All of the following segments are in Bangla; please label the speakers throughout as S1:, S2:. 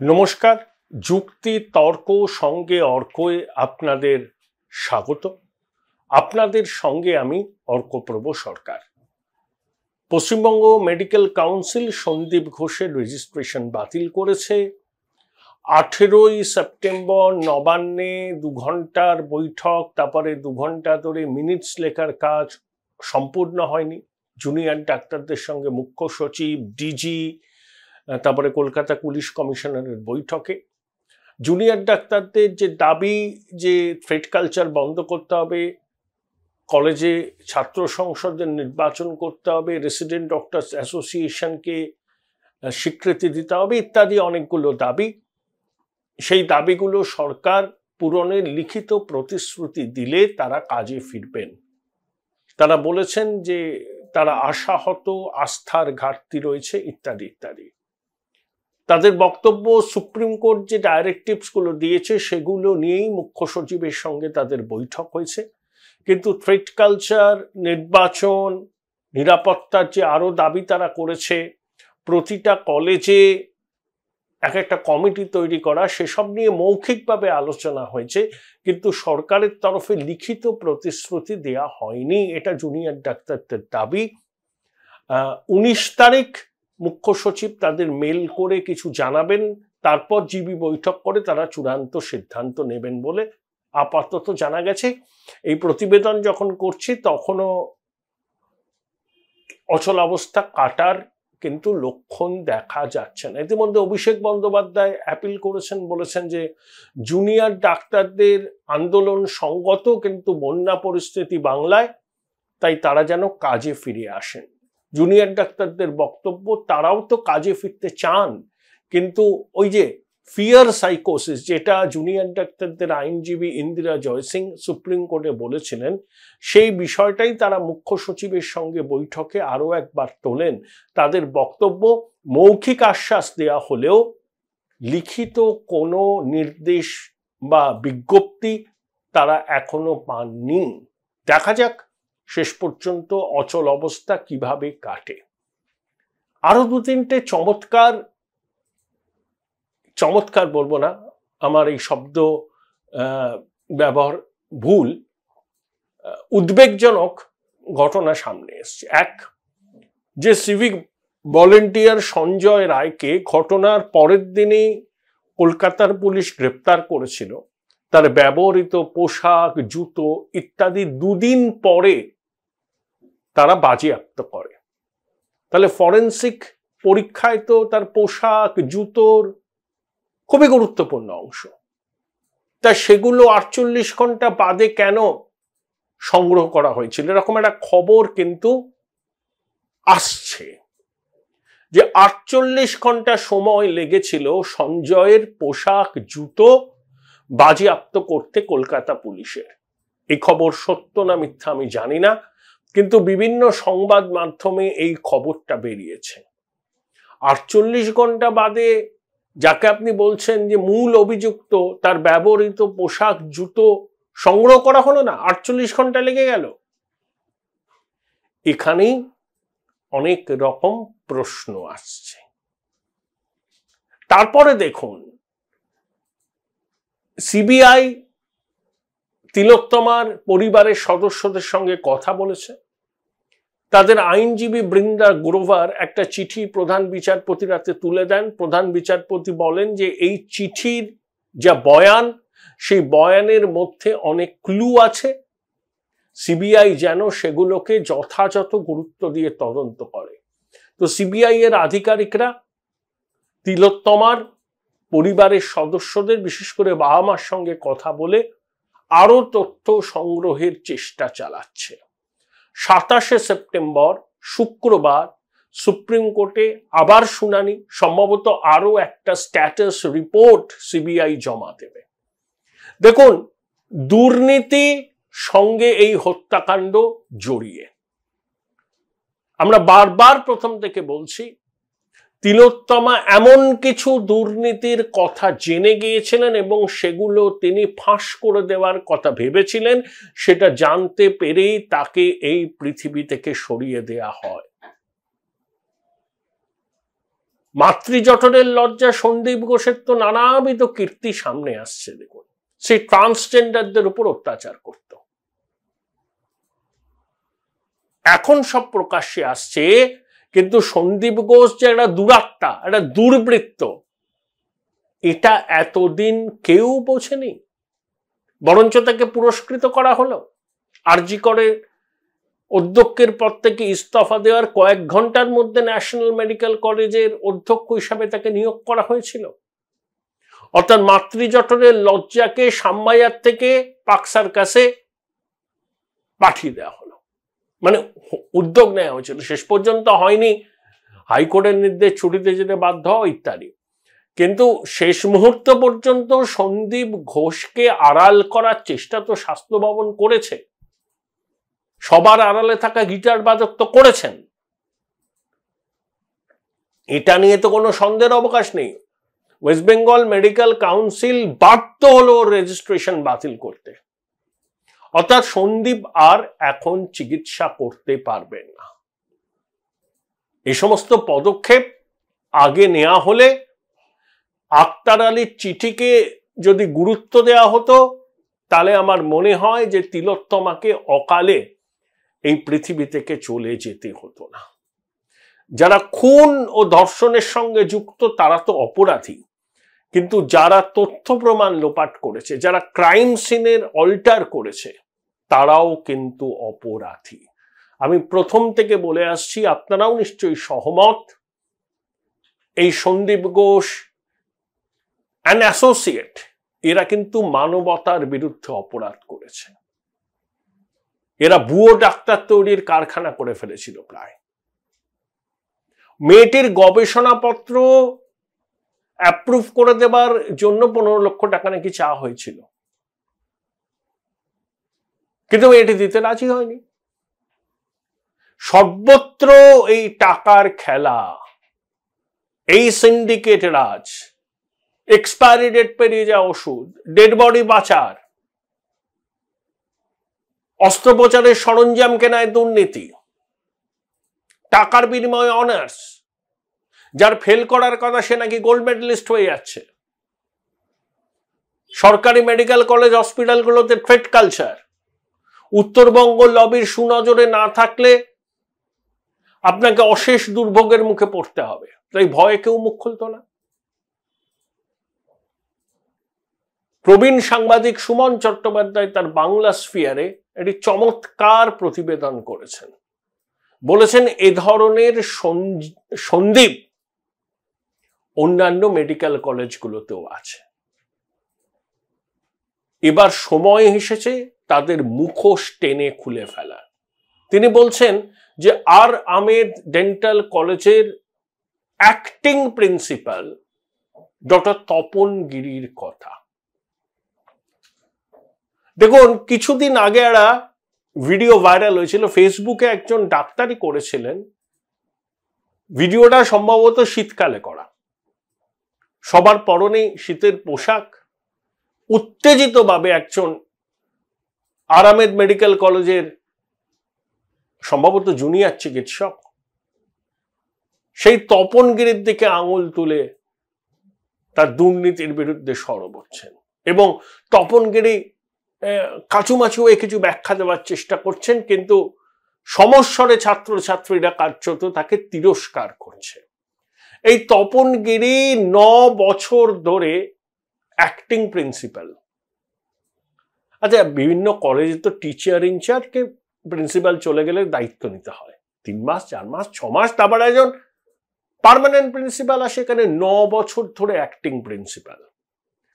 S1: নমস্কার। যুক্তি তর্ক সঙ্গে অর্কয়ে আপনাদের স্বাগত। আপনাদের সঙ্গে আমি অর্কপ্রভ সরকার। পশ্চিমবঙ্গ মেডিকেল কাউন্সিল সন্দীপ ঘোষের রেজিস্ট্রেশন বাতিল করেছে। 18ই সেপ্টেম্বর নবান্নে 2 ঘন্টার বৈঠক, তারপরে 2 ঘন্টা ধরে মিনিটস লেখার কাজ সম্পূর্ণ হয়নি। জুনিয়র ডাক্তারদের সঙ্গে মুখ্য সচিব, ডিজি, তারপরে কলকাতা পুলিশ কমিশনারের বৈঠকে জুনিয়র ডাক্তারদের যে দাবি যে থ্রেট কালচার বন্ধ করতে হবে, কলেজে ছাত্র সংসদের নির্বাচন করতে হবে, রেসিডেন্ট ডক্টরস অ্যাসোসিয়েশনকে স্বীকৃতি দিতে হবে ইত্যাদি অনেকগুলো দাবি। সেই দাবিগুলো সরকার পূরণের লিখিত প্রতিশ্রুতি দিলে তারা কাজে ফিরবেন। তারা বলেছেন যে তারা আশাহত, আস্থার ঘাটতি রয়েছে ইত্যাদি ইত্যাদি। তাদের বক্তব্য সুপ্রিম কোর্ট যে ডাইরেক্টিভসগুলো দিয়েছে সেগুলো নিয়েই মুখ্য সচিবের সঙ্গে তাদের বৈঠক হয়েছে। কিন্তু থ্রেট কালচার, নির্বাচন, নিরাপত্তার যে আরো দাবি তারা করেছে, প্রতিটা কলেজে একটা কমিটি তৈরি করা, সেসব নিয়ে মৌখিকভাবে আলোচনা হয়েছে, কিন্তু সরকারের তরফে লিখিত প্রতিশ্রুতি দেয়া হয়নি। এটা জুনিয়র ডাক্তারদের দাবি। 19 তারিখ মুখ্য সচিব তাদের মেল করে কিছু জানাবেন, তারপর জিবি বৈঠক করে তারা চূড়ান্ত সিদ্ধান্ত নেবেন বলে আপাতত জানা গেছে। এই প্রতিবেদন যখন করছি তখনও অচলাবস্থা কাটার কিন্তু লক্ষণ দেখা যাচ্ছে না। ইতিমধ্যে অভিষেক বন্দ্যোপাধ্যায় অ্যাপিল করেছেন, বলেছেন যে জুনিয়র ডাক্তারদের আন্দোলন সঙ্গত, কিন্তু বন্যা পরিস্থিতি বাংলায়, তাই তারা যেন কাজে ফিরে আসেন। জুনিয়র ডাক্তারদের বক্তব্য তারাও তো কাজে ফিরতে চান, কিন্তু ওই যে ফিয়ার সাইকোসিস, যেটা জুনিয়র ডাক্তারদের আইনজীবী ইন্দিরা জয়সিং সুপ্রিম কোর্টে বলেছিলেন, সেই বিষয়টাই তারা মুখ্য সচিবের সঙ্গে বৈঠকে আরো একবার তোলেন। তাদের বক্তব্য, মৌখিক আশ্বাস দেয়া হলেও লিখিত কোনো নির্দেশ বা বিজ্ঞপ্তি তারা এখনো পাননি। দেখা যাক শেষ পর্যন্ত অচল অবস্থা কিভাবে কাটে। আরো 2-3টে চমৎকার বলবো না, আমার এই শব্দ ব্যবহার ভুল, উদ্বেগজনক ঘটনা সামনে এসছে। এক, যে সিভিক ভলেন্টিয়ার সঞ্জয় রায়কে ঘটনার পরের দিনই কলকাতার পুলিশ গ্রেপ্তার করেছিল, তার ব্যবহৃত পোশাক, জুতো ইত্যাদি 2 দিন পরে তারা বাজেয়াপ্ত করে। তাহলে ফরেন্সিক পরীক্ষায় তো তার পোশাক, জুতোর খুবই গুরুত্বপূর্ণ অংশ, তা সেগুলো 48 ঘন্টা বাদে কেন সংগ্রহ করা হয়েছিল, এরকম একটা খবর কিন্তু আসছে যে 48 ঘন্টা সময় লেগেছিল সঞ্জয়ের পোশাক, জুতো বাজেয়াপ্ত করতে কলকাতা পুলিশের। এই খবর সত্য না মিথ্যা আমি জানি না, কিন্তু বিভিন্ন সংবাদ মাধ্যমে এই খবরটা বেরিয়েছে। 48 ঘন্টা বাদে যাকে আপনি বলছেন যে মূল অভিযুক্ত, তার ব্যবহৃত পোশাক, জুতো সংগ্রহ করা হলো না, 48 ঘন্টা লেগে গেল। এখানেই অনেক রকম প্রশ্ন আসছে। তারপরে দেখুন, সিবিআই তিলোত্তমার পরিবারের সদস্যদের সঙ্গে কথা বলেছে। তাদের আইনজীবী বৃন্দা গ্রোভার একটা চিঠি প্রধান বিচারপতির হাতে তুলে দেন। প্রধান বিচারপতি বলেন যে এই চিঠির যা বয়ান, সেই বয়ানের মধ্যে অনেক ক্লু আছে, সিবিআই যেন সেগুলোকে যথাযথ গুরুত্ব দিয়ে তদন্ত করে। তো সিবিআই এর আধিকারিকরা তিলোত্তমার পরিবারের সদস্যদের, বিশেষ করে বাবা মার সঙ্গে কথা বলে আরো তথ্য সংগ্রহের চেষ্টা চালাচ্ছে। 27শে সেপ্টেম্বর শুক্রবার সুপ্রিম কোর্টে আবার শুনানি, সম্ভবত আরো একটা স্ট্যাটাস রিপোর্ট সিবিআই জমা দেবে। দেখুন, দুর্নীতি সঙ্গে এই হত্যাকাণ্ড জড়িয়ে। আমরা বারবার প্রথম থেকে বলছি, তিলোত্তমা এমন কিছু দুর্নীতির কথা জেনে গিয়েছিলেন এবং সেগুলো তিনি ফাঁস করে দেওয়ার কথা ভেবেছিলেন, সেটা জানতে পেরেই তাকে এই পৃথিবী থেকে সরিয়ে দেয়া হয়। মাতৃজঠরের লজ্জা সন্দীপ ঘোষের তো নানাবিধ কীর্তি সামনে আসছে। দেখুন, সেই ট্রান্সজেন্ডারদের উপর অত্যাচার করত, এখন সব প্রকাশ্যে আসছে। কিন্তু সন্দীপ ঘোষ যে একটা দুরাত্মা, একটা দুর্বৃত্ত, এটা এতদিন কেউ বোঝেনি, বরঞ্চ তাকে পুরস্কৃত করা হলো। আরজি করে অধ্যক্ষের পদ থেকে ইস্তফা দেওয়ার কয়েক ঘন্টার মধ্যে ন্যাশনাল মেডিকেল কলেজের অধ্যক্ষ হিসাবে তাকে নিয়োগ করা হয়েছিল। অর্থাৎ মাতৃজঠরের লজ্জাকে সাম্মাইয়ার থেকে পাক সার্কাসে পাঠিয়ে দেওয়া হলো, মানে উদ্যোগ নেওয়া হয়েছিল, শেষ পর্যন্ত হয়নি, হাইকোর্টের নির্দেশ ছুটিতে যেতে বাধ্য হওয়া ইত্যাদি। কিন্তু শেষ মুহূর্ত পর্যন্ত সন্দীপ ঘোষকে আড়াল করার চেষ্টা তো স্বাস্থ্য ভবন করেছে, সবার আড়ালে থাকা গিটার বাদক তো করেছেন, এটা নিয়ে তো কোনো সন্দেহের অবকাশ নেই। ওয়েস্ট বেঙ্গল মেডিকেল কাউন্সিল বাধ্য হলো রেজিস্ট্রেশন বাতিল করতে, অর্থাৎ সন্দীপ আর এখন চিকিৎসা করতে পারবেন না। এই সমস্ত পদক্ষেপ আগে নেওয়া হলে আক্তার আলীর চিঠিকে যদি গুরুত্ব দেওয়া হতো, তাহলে আমার মনে হয় যে তিলোত্তমাকে অকালে এই পৃথিবী থেকে চলে যেতে হতো না। যারা খুন ও ধর্ষণের সঙ্গে যুক্ত তারা তো অপরাধী, কিন্তু যারা তথ্য প্রমাণ লোপাট করেছে, যারা ক্রাইম সিনের অল্টার করেছে, তারাও কিন্তু অপরাধী। আমি প্রথম থেকে বলে আসছি, আপনারাও নিশ্চয়ই সহমত, এই সন্দীপ ঘোষ অ্যান্ড অ্যাসোসিয়েট এরা কিন্তু মানবতার বিরুদ্ধে অপরাধ করেছে। এরা ভুয়ো ডাক্তার তৈরির কারখানা করে ফেলেছিল প্রায়। মেয়েটির গবেষণাপত্র অ্যাপ্রুভ করে দেবার জন্য 15 লক্ষ টাকা নাকি চাওয়া হয়েছিল, কিন্তু মেয়েটি দিতে রাজি হয়নি। সর্বত্র এই টাকার খেলা, এই সিন্ডিকেট রাজ, এক্সপায়ারি ডেট পেরিয়ে যাওয়া ওষুধ, ডেড বডি পাচার, অস্ত্রোপচারের সরঞ্জাম কেনায় দুর্নীতি, টাকার বিনিময়ে অনার্স, যার ফেল করার কথা সে নাকি গোল্ড মেডেলিস্ট হয়ে যাচ্ছে। সরকারি মেডিকেল কলেজ হসপিটালগুলোতে থ্রেট কালচার, উত্তরবঙ্গ লবির সুনজরে না থাকলে আপনাকে অশেষ দুর্ভোগের মুখে পড়তে হবে, তাই ভয়ে কেউ মুখ খুলতো না। প্রবীণ সাংবাদিক সুমন চট্টোপাধ্যায় তার বাংলা স্ফিয়ারে একটি চমৎকার প্রতিবেদন করেছেন। বলেছেন এ ধরনের সন্দীপ অন্যান্য মেডিকেল কলেজগুলোতেও আছে। এবার সময় এসেছে তাদের মুখোশ টেনে খুলে ফেলার। তিনি বলছেন যে আর আহমেদ ডেন্টাল কলেজের অ্যাক্টিং প্রিন্সিপাল ডক্টর তপন গিরির কথা। দেখুন, কিছুদিন আগে একটা ভিডিও ভাইরাল হয়েছিল, ফেসবুকে একজন ডাক্তারই করেছিলেন। ভিডিওটা সম্ভবত শীতকালে করা, সবার পরনে শীতের পোশাক, উত্তেজিতভাবে একজন আর আহমেদ মেডিকেল কলেজের সম্ভবত জুনিয়র চিকিৎসক সেই তপনগিরির দিকে আঙুল তুলে তার দুর্নীতির বিরুদ্ধে সরব হচ্ছেন, এবং তপনগিরি কাচুমাচু কিছু ব্যাখ্যা দেওয়ার চেষ্টা করছেন, কিন্তু সমস্বরে ছাত্রছাত্রীরা কার্যত তাকে তিরস্কার করছে। এই তপনগিরি 9 বছর ধরে অ্যাক্টিং প্রিন্সিপাল। আচ্ছা, বিভিন্ন কলেজে তো টিচার ইনচার্জকে প্রিন্সিপাল চলে গেলে দায়িত্ব নিতে হয় 3 মাস 4 মাস 6 মাস, তারপর একজন পার্মানেন্ট প্রিন্সিপাল আসে। এখানে 9 বছর ধরে অ্যাক্টিং প্রিন্সিপাল।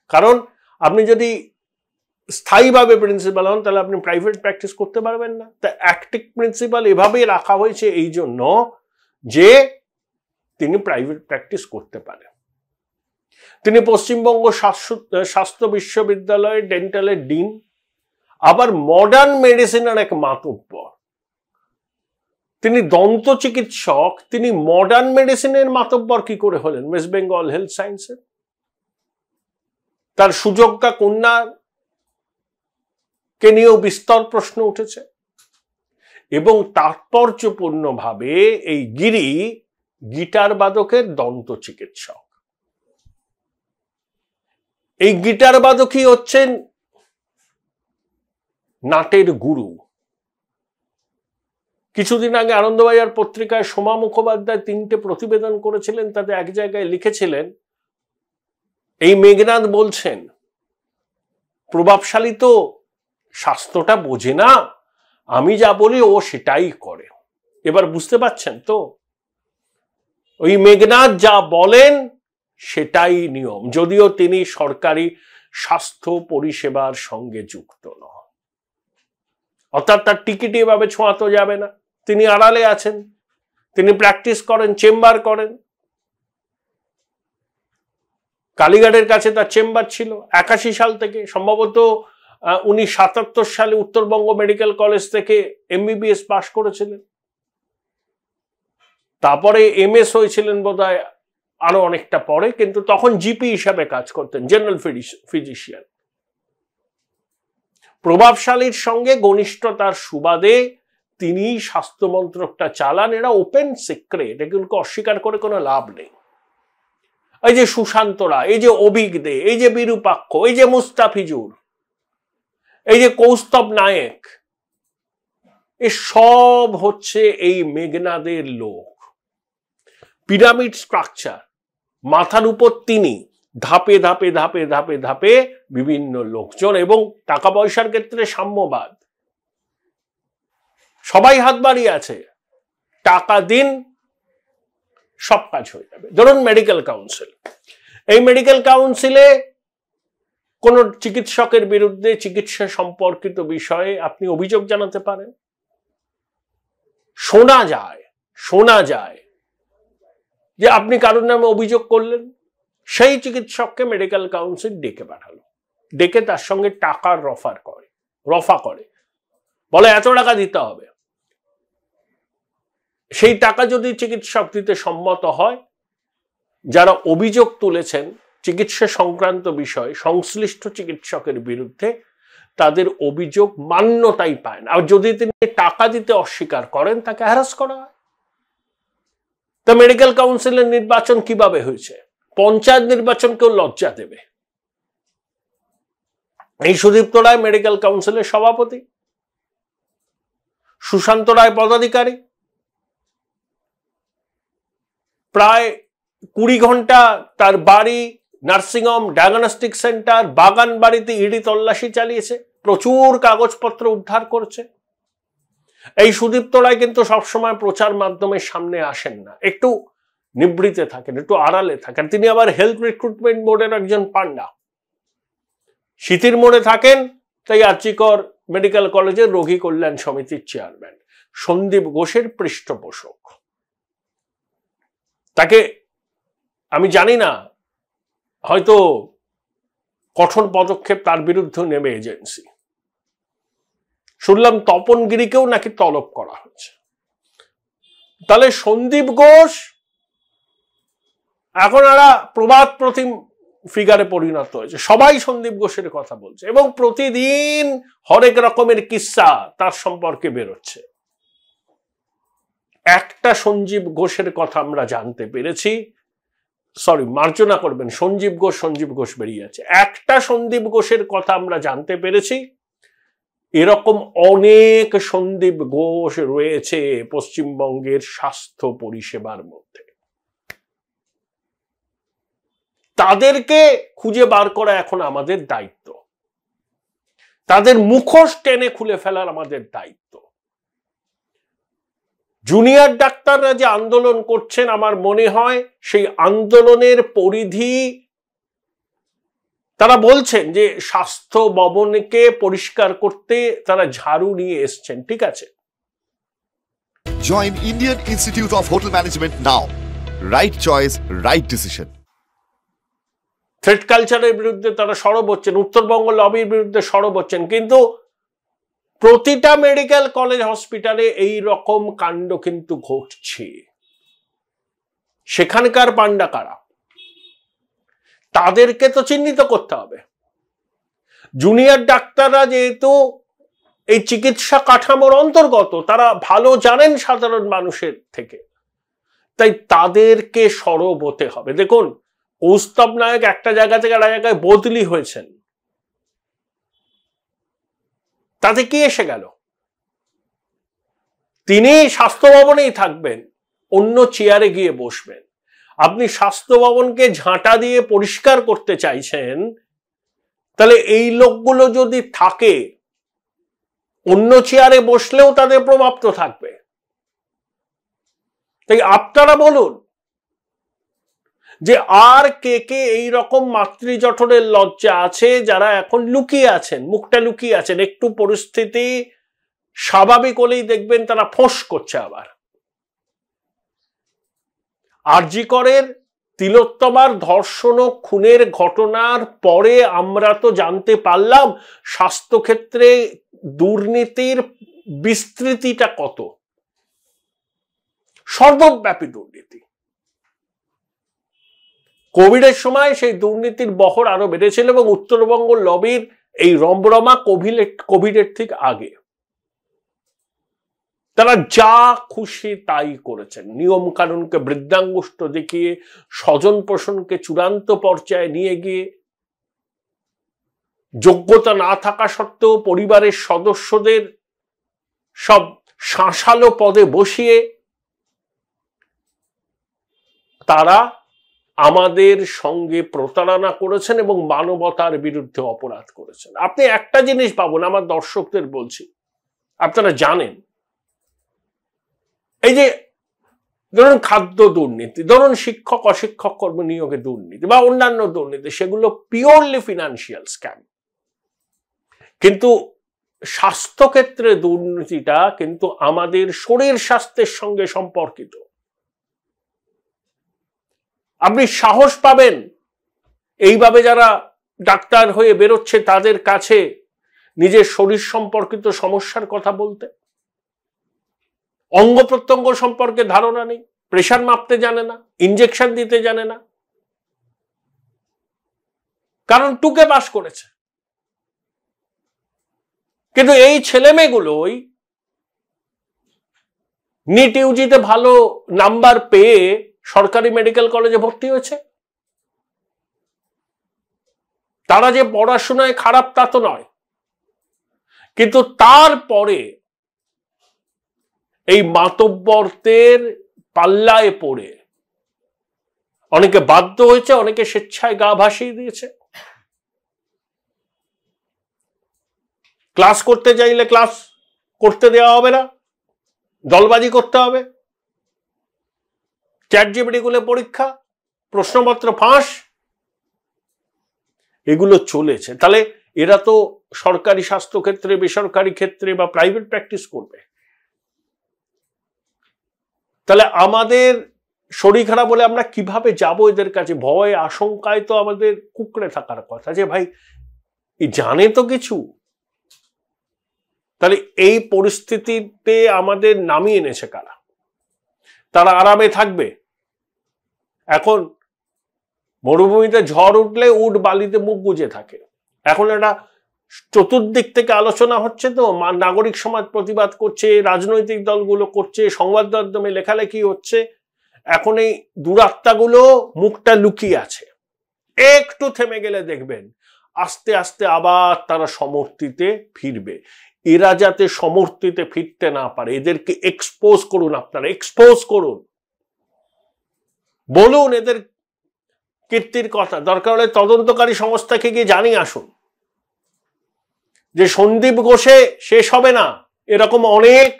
S1: কারণ আপনি যদি স্থায়ীভাবে প্রিন্সিপাল হন তাহলে আপনি প্রাইভেট প্র্যাকটিস করতে পারবেন না। তা অ্যাক্টিং প্রিন্সিপাল এভাবেই রাখা হয়েছে এই জন্য যে তিনি প্রাইভেট প্র্যাকটিস করতে পারেন। তিনি পশ্চিমবঙ্গ স্বাস্থ্য বিশ্ববিদ্যালয়ের ডেন্টালের ডিন, আবার মডার্ন মেডিসিনের এক মাতব্বর। তিনি দন্ত চিকিৎসক, তিনি মডার্ন মেডিসিনের মাতব্বর কি করে হলেন ওয়েস্ট বেঙ্গল হেলথ সায়েন্সের? তার সুযোগ্যা কন্যা কে নিয়েও বিস্তর প্রশ্ন উঠেছে। এবং তাৎপর্যপূর্ণভাবে এই গিরি গিটার বাদকের দন্ত চিকিৎসক। এই গিটার বাদকই হচ্ছেন নাটের গুরু। কিছুদিন আগে আনন্দবাজার পত্রিকায় সোমা মুখোপাধ্যায় 3টে প্রতিবেদন করেছিলেন, তাতে এক জায়গায় লিখেছিলেন এই মেঘনাদ বলছেন প্রভাবশালী তো স্বাস্থ্যটা বোঝে না, আমি যা বলি ও সেটাই করে। এবার বুঝতে পারছেন তো, ওই মেঘনাদ যা বলেন সেটাই নিয়ম, যদিও তিনি সরকারি স্বাস্থ্য পরিষেবার সঙ্গে যুক্ত নন। অর্থাৎ তার টিকিটই এভাবে ছোঁয়াতে যাবে না, তিনি আড়ালে আছেন, তিনি প্র্যাকটিস করেন, চেম্বার করেন। কালীঘাটের কাছে তার চেম্বার ছিল 81 সাল থেকে, সম্ভবত 1977 সালে উত্তরবঙ্গ মেডিকেল কলেজ থেকে MBBS পাশ করেছিলেন, তারপরে MS হয়েছিলেন বোধহয় আরো অনেকটা পরে, কিন্তু তখন জিপি হিসাবে কাজ করতেন, জেনারেল ফিজিশিয়ান। প্রভাবশালীর সঙ্গে ঘনিষ্ঠতার সুবাদে তিনি স্বাস্থ্য মন্ত্রকটা চালান, এরা ওপেন সিক্রেট, এগুলোকে অস্বীকার করে কোনো লাভ নেই। এই যে সুশান্ত রায়, এই যে অভিক দে, এই যে বিরূপাক্ষ, এই যে মুস্তাফিজুর, এই যে কৌস্তব নায়েক, এ সব হচ্ছে এই মেঘনাদের লোক। পিরামিড স্ট্রাকচার, মাথার উপর তিনি, ধাপে ধাপে ধাপে ধাপে ধাপে বিভিন্ন লোকজন, এবং টাকা পয়সার ক্ষেত্রে সাম্যবাদ। সবাই হাত বাড়িয়ে আছে, টাকা দিন সব কাজ হয়ে যাবে। ধরুন মেডিকেল কাউন্সিল, এই মেডিকেল কাউন্সিলে কোন চিকিৎসকের বিরুদ্ধে চিকিৎসা সম্পর্কিত বিষয়ে আপনি অভিযোগ জানাতে পারেন। শোনা যায় যে আপনি কারোর নামে অভিযোগ করলেন, সেই চিকিৎসককে মেডিকেল কাউন্সিল ডেকে পাঠালো, ডেকে তার সঙ্গে টাকার রফা করে, বলে এত টাকা দিতে হবে। সেই টাকা যদি চিকিৎসক দিতে সম্মত হয়, যারা অভিযোগ তুলেছেন চিকিৎসা সংক্রান্ত বিষয়ে সংশ্লিষ্ট চিকিৎসকের বিরুদ্ধে, তাদের অভিযোগ মান্যতাই পায় না। আর যদি তিনি টাকা দিতে অস্বীকার করেন, তাকে হ্যারাস করা হয়। তা মেডিকেল কাউন্সিলের নির্বাচন কিভাবে হয়েছে? পঞ্চায়েত নির্বাচনকেও লজ্জা দেবে। এই সুদীপ্ত রায় মেডিকেল কাউন্সিলের সভাপতি, সুশান্ত রায় পদাধিকারী, প্রায় 20 ঘন্টা তার বাড়ি, নার্সিংহোম, ডায়াগনস্টিক সেন্টার, বাগান বাড়িতে ইডি তল্লাশি চালিয়েছে, প্রচুর কাগজপত্র উদ্ধার করছে। এই সুদীপ্ত রায় কিন্তু সবসময় প্রচার মাধ্যমের সামনে আসেন না, একটু নিবৃতে থাকেন, একটু আড়ালে থাকেন। তিনি আবার হেলথ রিক্রুটমেন্ট বোর্ডের একজন পান্ডা, স্মৃতির মোড়ে থাকেন, তাই আরজিকর মেডিকেল কলেজের রোগী কল্যাণ সমিতির চেয়ারম্যান। সন্দীপ ঘোষের পৃষ্ঠপোষক। তাকে আমি জানি না, হয়তো কঠোর পদক্ষেপ তার বিরুদ্ধে নেবে এজেন্সি। শুনলাম তপনগিরিকেও নাকি তলব করা হয়েছে। তাহলে সন্দীপ ঘোষ এখন একটা প্রবাদ প্রতিম ফিগারে পরিণত হয়েছে, সবাই সন্দীপ ঘোষের কথা বলছে, এবং প্রতিদিন হরেক রকমের কিস্সা তার সম্পর্কে বেরোচ্ছে। একটা সঞ্জীব ঘোষের কথা আমরা জানতে পেরেছি, সরি মার্জনা করবেন, সঞ্জীব ঘোষ বেরিয়ে আছে। একটা সন্দীপ ঘোষের কথা আমরা জানতে পেরেছি, এরকম অনেক সন্দীপ ঘোষ রয়েছে পশ্চিমবঙ্গের স্বাস্থ্য পরিষেবার মধ্যে। তাদেরকে খুঁজে বার করা এখন আমাদের দায়িত্ব, তাদের মুখোশ টেনে খুলে ফেলার আমাদের দায়িত্ব। জুনিয়র ডাক্তাররা যে আন্দোলন করছেন, আমার মনে হয় সেই আন্দোলনের পরিধি, তারা বলছেন যে স্বাস্থ্য ভবনকে পরিষ্কার করতে তারা ঝাড়ু নিয়ে এসছেন, ঠিক আছে।
S2: Join Indian Institute of Hotel Management now. Right choice, right decision.
S1: Threat কালচারের বিরুদ্ধে তারা সরব হচ্ছেন, উত্তরবঙ্গ লবির বিরুদ্ধে সরব হচ্ছেন, কিন্তু প্রতিটা মেডিকেল কলেজ হসপিটালে এই রকম কাণ্ড কিন্তু ঘটছে। সেখানকার পান্ডা কারা, তাদেরকে তো চিহ্নিত করতে হবে। জুনিয়র ডাক্তাররা যেহেতু এই চিকিৎসা কাঠামোর অন্তর্গত, তারা ভালো জানেন সাধারণ মানুষের থেকে, তাই তাদেরকে সরব হতে হবে। দেখুন, কৌস্তব নায়ক একটা জায়গা থেকে একটা জায়গায় বদলি হয়েছেন, তাতে কি এসে গেল? তিনি স্বাস্থ্য ভবনেই থাকবেন, অন্য চেয়ারে গিয়ে বসবেন। আপনি স্বাস্থ্য ভবনকে ঝাঁটা দিয়ে পরিষ্কার করতে চাইছেন, তাহলে এই লোকগুলো যদি থাকে, অন্য চেয়ারে বসলেও তাদের প্রভাব তো থাকবে। তাই আপনারা বলুন যে আর কে কে এই রকম মাতৃজঠরের লজ্জা আছে, যারা এখন লুকিয়ে আছেন, মুখটা লুকিয়ে আছেন, একটু পরিস্থিতি স্বাভাবিক হলেই দেখবেন তারা ফোঁস করছে আবার। আরজি করের তিলোত্তমার ধর্ষণ ও খুনের ঘটনার পরে আমরা তো জানতে পারলাম স্বাস্থ্যক্ষেত্রে দুর্নীতির বিস্তৃতিটা কত, সর্বব্যাপী দুর্নীতি। কোভিডের সময় সেই দুর্নীতির বহর আরো বেড়েছিল এবং উত্তরবঙ্গ লবির এই রমরমা কোভিডের ঠিক আগে তারা যা খুশি তাই করেছেন। নিয়ম কানুনকে বৃদ্ধাঙ্গুষ্ঠ দেখিয়ে, স্বজন পোষণকে চূড়ান্ত পর্যায়ে নিয়ে গিয়ে, যোগ্যতা না থাকা সত্ত্বেও পরিবারের সদস্যদের সব শাঁসালো পদে বসিয়ে তারা আমাদের সঙ্গে প্রতারণা করেছেন এবং মানবতার বিরুদ্ধে অপরাধ করেছেন। আপনি একটা জিনিস পাবেন, আমার দর্শকদের বলছি, আপনারা জানেন, এই যে ধরুন খাদ্য দুর্নীতি, ধরুন শিক্ষক অশিক্ষক কর্মী নিয়োগে দুর্নীতি বা অন্যান্য দুর্নীতি, সেগুলো পিওরলি ফিনান্সিয়াল স্ক্যাম। কিন্তু স্বাস্থ্যক্ষেত্রে দুর্নীতিটা কিন্তু আমাদের শরীর স্বাস্থ্যের সঙ্গে সম্পর্কিত। আপনি সাহস পাবেন এইভাবে যারা ডাক্তার হয়ে বেরোচ্ছে তাদের কাছে নিজের শরীর সম্পর্কিত সমস্যার কথা বলতে? অঙ্গ প্রত্যঙ্গ সম্পর্কে ধারণা নেই, প্রেশার মাপতে জানে না, ইনজেকশন দিতে জানে না, কারণ টুকে পাস করেছে। কিন্তু এই ছেলে মেয়েগুলোই নিট ইউজিতে ভালো নাম্বার পেয়ে সরকারি মেডিকেল কলেজে ভর্তি হয়েছে। তারা যে পড়াশোনায় খারাপ তা তো নয়, কিন্তু তারপরে এই মাতব্বরদের পাল্লায় পড়ে অনেকে বাধ্য হয়েছে, অনেকে স্বেচ্ছায় গা ভাসিয়ে দিয়েছে। ক্লাস করতে চাইলে ক্লাস করতে দেওয়া হবে না, দলবাজি করতে হবে, চ্যাট জিপিটি গুলো পরীক্ষা, প্রশ্নপত্র ফাঁস, এগুলো চলেছে। তাহলে এরা তো সরকারি স্বাস্থ্য ক্ষেত্রে, বেসরকারি ক্ষেত্রে বা প্রাইভেট প্র্যাকটিস করবে। তাহলে আমাদের শরীর খারাপ বলে আমরা কিভাবে যাব এদের কাছে? ভয় আশঙ্কায় তো আমাদের কুকড়ে থাকার কথা, যে ভাই জানে তো কিছু। তাহলে এই পরিস্থিতিতে আমাদের নামিয়ে এনেছে কারা? তারা আরামে থাকবে? এখন মরুভূমিতে ঝড় উঠলে উট বালিতে মুখ গুজে থাকে। এখন একটা চতুর্দিক থেকে আলোচনা হচ্ছে, তো নাগরিক সমাজ প্রতিবাদ করছে, রাজনৈতিক দলগুলো করছে, সংবাদ মাধ্যমে লেখালেখি হচ্ছে। এখন এই দুরাত্মাগুলো মুখটা লুকিয়ে আছে, একটু থেমে গেলে দেখবেন আস্তে আস্তে আবার তারা সমর্থিতে ফিরবে। এরা যাতে সমর্থিতে ফিরতে না পারে, এদেরকে এক্সপোজ করুন, আপনারা এক্সপোজ করুন, বলুন এদের কীর্তির কথা। দরকার হলে তদন্তকারী সংস্থাকে গিয়ে জানিয়ে আসুন যে সন্দীপ ঘোষে শেষ হবে না, এরকম অনেক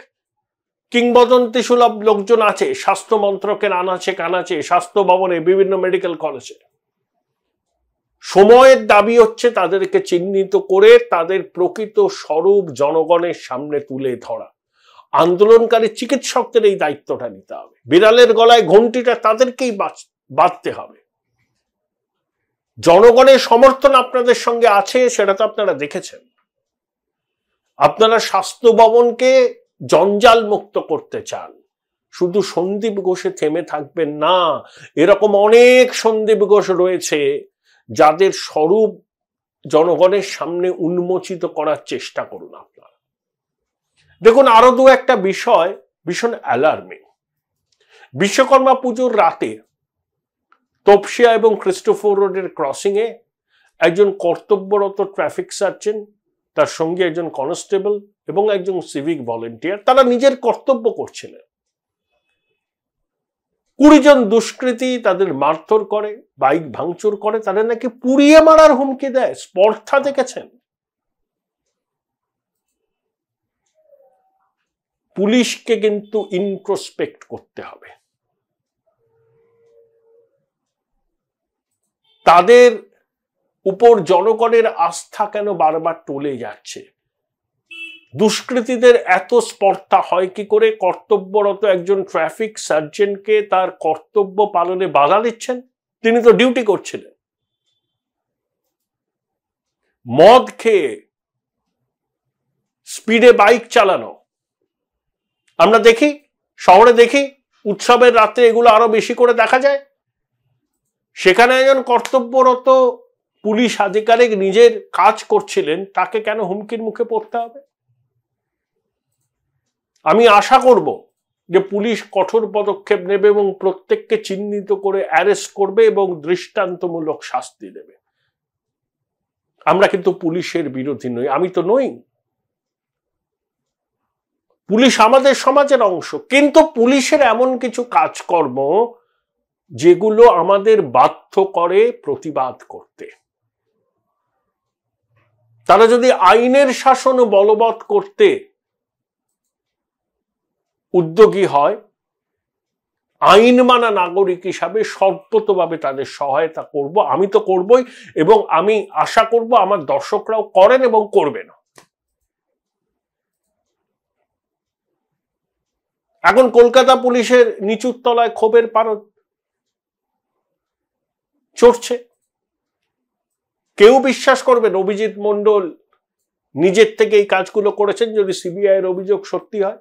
S1: কিংবদন্তি সুলভ লোকজন আছে স্বাস্থ্য মন্ত্রকের আনাচে কানাচে, স্বাস্থ্য ভবনে, বিভিন্ন মেডিকেল কলেজে। সময়ের দাবি হচ্ছে তাদেরকে চিহ্নিত করে তাদের প্রকৃত স্বরূপ জনগণের সামনে তুলে ধরা। আন্দোলনকারী চিকিৎসকদের এই দায়িত্বটা নিতে হবে। বিড়ালের গলায় ঘন্টিটা তাদেরকেই বাঁধতে হবে। জনগণের সমর্থন আপনাদের সঙ্গে আছে, সেটা তো আপনারা দেখেছেন। আপনারা স্বাস্থ্য ভবনকে জঞ্জাল মুক্ত করতে চান, শুধু সন্দীপ ঘোষে থেমে থাকবেন না। এরকম অনেক সন্দীপ ঘোষ রয়েছে যাদের স্বরূপ জনগণের সামনে উন্মোচিত করার চেষ্টা করুন আপনারা। দেখুন, আরো দু একটা বিষয় ভীষণ অ্যালার্মিং। বিশ্বকর্মা পুজোর রাতে তপসিয়া এবং ক্রিস্টোফার রোডের ক্রসিং এ একজন কর্তব্যরত ট্রাফিক সার্জেন্ট, তার সঙ্গে একজন কনস্টেবল এবং একজন সিভিক ভলেন্টিয়ার, তারা নিজের কর্তব্য করছিলেন। 20 জন দুষ্কৃতী তাদের মারধর করে, বাইক ভাঙচুর করে, তাদের নাকি পুড়িয়ে মারার হুমকি দেয়। স্পর্ধা দেখেছেন? পুলিশকে কিন্তু ইন্ট্রোস্পেক্ট করতে হবে। তাদের উপর জনগণের আস্থা কেন বারবার টলে যাচ্ছে? দুষ্কৃতীদের এত স্পর্ধা হয় কি করে? কর্তব্যরত একজন ট্রাফিক সার্জেন্টকে তার কর্তব্য পালনে বাধা দিচ্ছেন। তিনি তো ডিউটি করছিলেন। মদ খেয়ে স্পিডে বাইক চালানো আমরা দেখি, শহরে দেখি, উৎসবের রাতে এগুলো আরো বেশি করে দেখা যায়। সেখানে একজন কর্তব্যরত পুলিশ আধিকারিক নিজের কাজ করছিলেন, তাকে কেন হুমকির মুখে পড়তে হবে? আমি আশা করব যে পুলিশ কঠোর পদক্ষেপ নেবে এবং প্রত্যেককে চিহ্নিত করে অ্যারেস্ট করবে এবং দৃষ্টান্তমূলক শাস্তি দেবে। আমরা কিন্তু পুলিশের বিরোধী নই, আমি তো নই। পুলিশ আমাদের সমাজের অংশ, কিন্তু পুলিশের এমন কিছু কাজকর্ম যেগুলো আমাদের বাধ্য করে প্রতিবাদ করতে। তারা যদি আইনের শাসন বলবৎ করতে উদ্যোগী হয়, আইন মানা নাগরিক হিসাবে সর্বতভাবে তাদের সহায়তা করব। আমি তো করবই, এবং আমি আশা করব আমার দর্শকরাও করেন এবং করবেন। এখন কলকাতা পুলিশের নিচুর তলায় ক্ষোভের পারদ চড়ছে। কেউ বিশ্বাস করবেন অভিজিৎ মণ্ডল নিজের থেকে এই কাজগুলো করেছেন যদি সিবিআই এর অভিযোগ সত্যি হয়?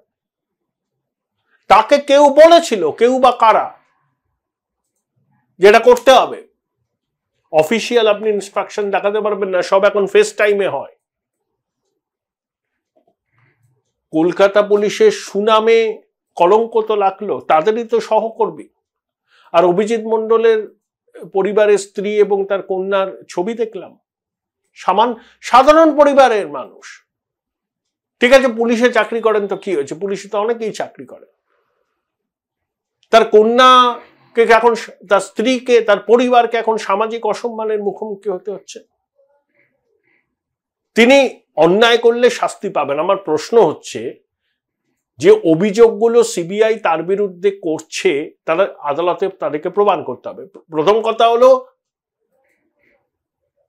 S1: তাকে কেউ বলেছিল, কেউ বা কারা, যেটা করতে হবে? অফিসিয়াল আপনি ইনস্ট্রাকশন দেখাতে পারবেন না, সব এখন ফেস টাইমে হয়। কলকাতা পুলিশের সুনামে কলঙ্ক তো লাগলো, তাদেরই তো সহকর্মী। আর অভিজিৎ মণ্ডলের পরিবারের স্ত্রী এবং তার কন্যার ছবি দেখলাম, সাধারণ পরিবারের মানুষ। ঠিক আছে, পুলিশে চাকরি করেন তো কি হয়েছে? পুলিশে তো অনেকেই চাকরি করে। তার কন্যাকে এখন, তার স্ত্রীকে, তার পরিবারকে এখন সামাজিক অসম্মানের মুখোমুখি হতে হচ্ছে। তিনি অন্যায় করলে শাস্তি পাবেন। আমার প্রশ্ন হচ্ছে, যে অভিযোগগুলো সিবিআই তার বিরুদ্ধে করছে, তারা আদালতে তাদেরকে প্রমাণ করতে হবে। প্রথম কথা হলো,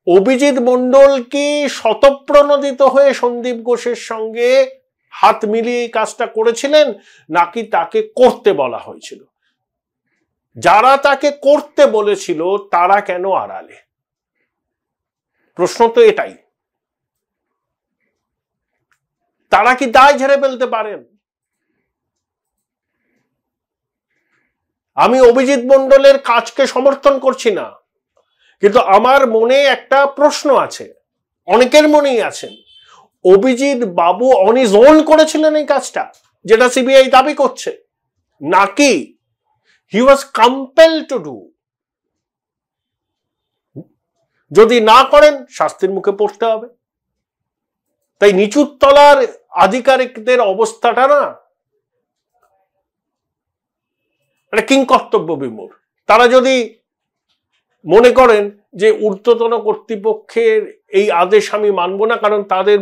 S1: অভিজিৎ মণ্ডল কি স্বতঃপ্রণোদিত হয়ে সন্দীপ ঘোষের সঙ্গে হাত মিলিয়ে এই কাজটা করেছিলেন, নাকি তাকে করতে বলা হয়েছিল? যারা তাকে করতে বলেছিল তারা কেন আড়ালে? প্রশ্ন তো এটাই। তারা কি দায় ঝেড়ে ফেলতে পারেন? আমি অভিজিৎ মণ্ডলের কাজকে সমর্থন করছি না, কিন্তু আমার মনে একটা প্রশ্ন আছে, অনেকের মনেই আছেন। অভিজিৎ বাবু অন হিজ ওন করেছিলেন এই কাজটা, যেটা সিবিআই দাবি করছে, নাকি হি ওয়াজ কম্পেলড টু ডু? যদি না করেন, শাস্তির মুখে পড়তে হবে। তাই নিচুর তলার আধিকারিকদের অবস্থাটা না কিংকর্তব্য বিমূঢ়। তারা যদি মনে করেন যে ঊর্ধ্বতন কর্তৃপক্ষের এই আদেশ আমি মানব না, কারণ তাদের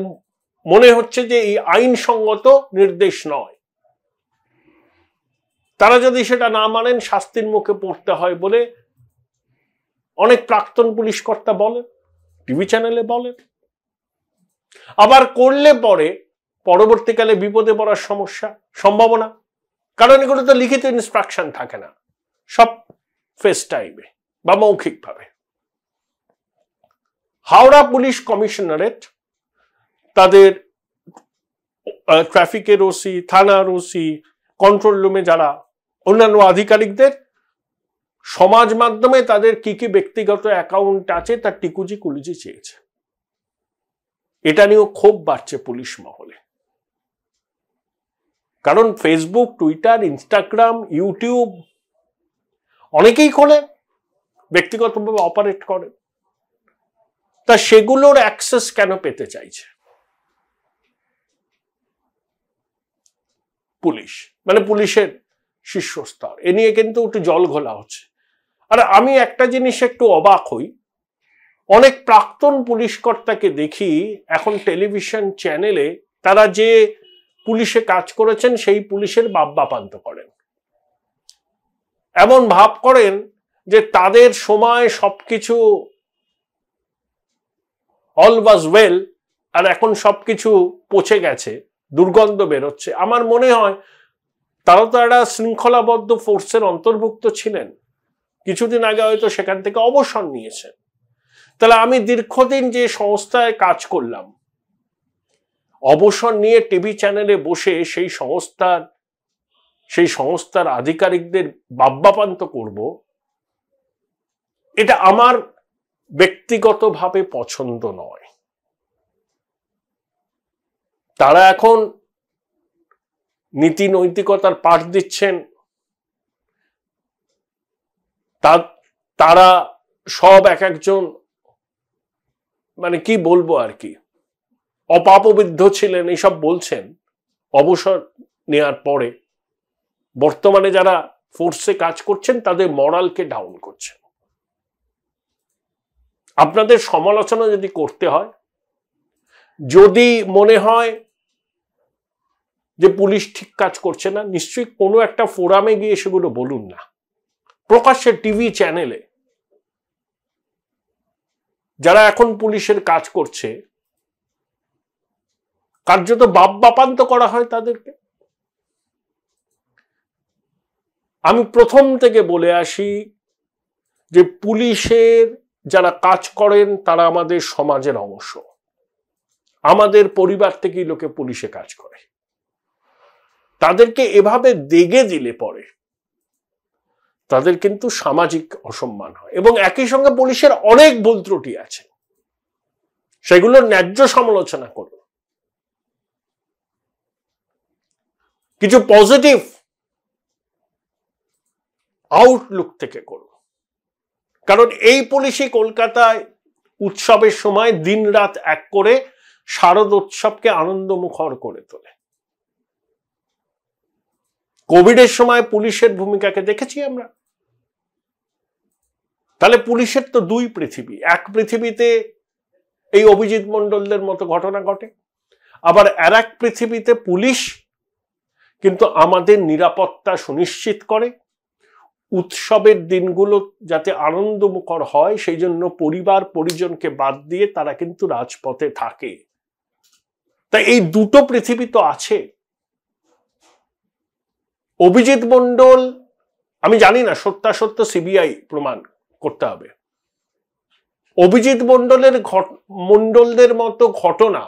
S1: মনে হচ্ছে যে এই আইনসঙ্গত নির্দেশ নয়, তারা যদি সেটা না মানেন, শাস্তির মুখে পড়তে হয় বলে অনেক প্রাক্তন পুলিশ কর্তা বলেন, টিভি চ্যানেলে বলেন। আবার করলে পরে পরবর্তীকালে বিপদে পড়ার সম্ভাবনা, কারণ এগুলো তো লিখিত ইনস্ট্রাকশন থাকে না, সব ফেস টাইমে বা মৌখিকভাবে। হাওড়া পুলিশ কমিশনারেট তাদের ট্রাফিকের ওসি, থানার ওসি, কন্ট্রোল রুমে যারা অন্যান্য আধিকারিকদের সমাজ মাধ্যমে তাদের কি কি ব্যক্তিগত অ্যাকাউন্ট আছে তার টিকুজি কুলিজি চেয়েছে। এটা নিয়েও ক্ষোভ বাড়ছে পুলিশ মহলে, কারণ ফেসবুক, টুইটার, ইনস্টাগ্রাম, ইউটিউব অনেকেই খোলেন, ব্যক্তিগতভাবে অপারেট করেন। তা সেগুলোর অ্যাক্সেস কেন পেতে চাইছে পুলিশ, মানে পুলিশের শীর্ষস্তর? এ নিয়ে কিন্তু একটু জল ঘোলা হচ্ছে। আর আমি একটা জিনিস একটু অবাক হই, অনেক প্রাক্তন পুলিশ কর্তাকে দেখি এখন টেলিভিশন চ্যানেলে তারা যে পুলিশে কাজ করেছেন সেই পুলিশের বাপ্পান্ত করেন, এমন ভাব করেন যে তাদের সময় সবকিছু অল ওয়াজ ওয়েল, আর এখন সবকিছু পচে গেছে, দুর্গন্ধ বেরোচ্ছে। আমার মনে হয় তারা তো একটা শৃঙ্খলাবদ্ধ ফোর্সের অন্তর্ভুক্ত ছিলেন, কিছুদিন আগে হয়তো সেখান থেকে অবসর নিয়েছেন। তাহলে আমি দীর্ঘদিন যে সংস্থায় কাজ করলাম, অবসর নিয়ে টিভি চ্যানেলে বসে সেই সংস্থার আধিকারিকদের বাব্যাপান্ত করব, এটা আমার ব্যক্তিগতভাবে পছন্দ নয়। তারা এখন নীতি নৈতিকতার পাঠ দিচ্ছেন, তারা সব এক একজন, মানে কি বলবো আর কি, অপাপবিদ্ধ ছিলেন এইসব বলছেন অবসর নেওয়ার পরে। বর্তমানে যারা ফোর্সে কাজ করছেন তাদের মরালকে ডাউন করছেন। আপনাদের সমালোচনা যদি করতে হয়, যদি মনে হয় যে পুলিশ ঠিক কাজ করছে না, নিশ্চয়ই কোনো একটা ফোরামে গিয়ে সেগুলো বলুন না। প্রকাশ্যে টিভি চ্যানেলে যারা এখন পুলিশের কাজ করছে, কার্যত বাপ্পান্ত করা হয় তাদেরকে। আমি প্রথম থেকে বলে আসি যে পুলিশের যারা কাজ করেন তারা আমাদের সমাজের অংশ। আমাদের পরিবার থেকেই লোকে পুলিশে কাজ করে। তাদেরকে এভাবে দেগে দিলে পরে তাদের কিন্তু সামাজিক অসম্মান হয়, এবং একই সঙ্গে পুলিশের অনেক ভুল ত্রুটি আছে, সেগুলোর ন্যায্য সমালোচনা করুন, কিছু পজিটিভ আউটলুক থেকে করুন। কারণ এই পুলিশই কলকাতায় উৎসবের সময় দিন রাত এক করে শারদ উৎসবকে আনন্দমুখর করে তোলে। কোভিডের সময় পুলিশের ভূমিকাকে দেখেছি আমরা। তাহলে পুলিশের তো দুই পৃথিবী, এক পৃথিবীতে এই অভিজিৎ মণ্ডলদের মতো ঘটনা ঘটে, আবার আর এক পৃথিবীতে পুলিশ কিন্তু আমাদের নিরাপত্তা সুনিশ্চিত করে, উৎসবের দিনগুলো যাতে আনন্দমুখর হয় সেই জন্য পরিবার পরিজনকে বাদ দিয়ে তারা কিন্তু রাজপথে থাকে। তাই এই দুটো পৃথিবী তো আছে। অভিজিৎ মণ্ডল, আমি জানি না সত্যাসত্য সিবিআই প্রমাণ করতে হবে, অভিজিৎ মণ্ডলদের মতো ঘটনা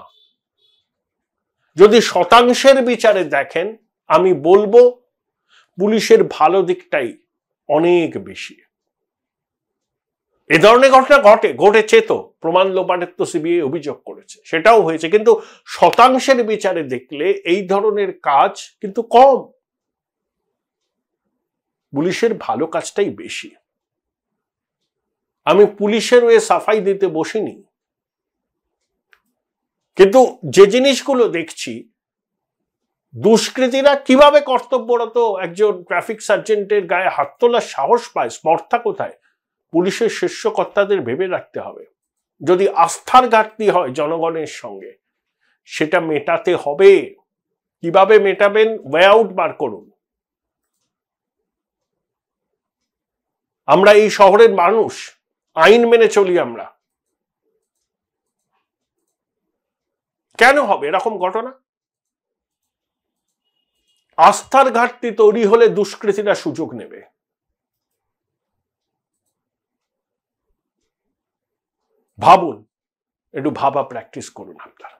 S1: যদি শতাংশের বিচারে দেখেন, আমি বলবো পুলিশের ভালো দিকটাই অনেক বেশি। এ ধরনের ঘটনা ঘটেছে তো, প্রমাণ লোপাটের তো সিবিআই অভিযোগ করেছে, সেটাও হয়েছে, কিন্তু শতাংশের বিচারে দেখলে এই ধরনের কাজ কিন্তু কম। পুলিশের ভালো কাজটাই বেশি। আমি পুলিশের হয়ে সাফাই দিতে বসিনি, কিন্তু যে জিনিসগুলো দেখছি, দুষ্কৃতীরা কিভাবে কর্তব্যরত একজন ট্রাফিক সার্জেন্টের গায়ে হাত তোলার সাহস পায়, স্পর্ধা কোথায়, পুলিশের শীর্ষ কর্তাদের ভেবে রাখতে হবে। যদি আস্থার ঘাটতি হয় জনগণের সঙ্গে, সেটা মেটাতে হবে। কিভাবে মেটাবেন, ওয়ে আউট বার করুন। আমরা এই শহরের মানুষ, আইন মেনে চলি আমরা। কেন হবে এরকম ঘটনা? আস্থার ঘাটতি তৈরি হলে দুষ্কৃতীরা সুযোগ নেবে। ভাবুন, একটু ভাবা প্র্যাকটিস করুন আপনারা।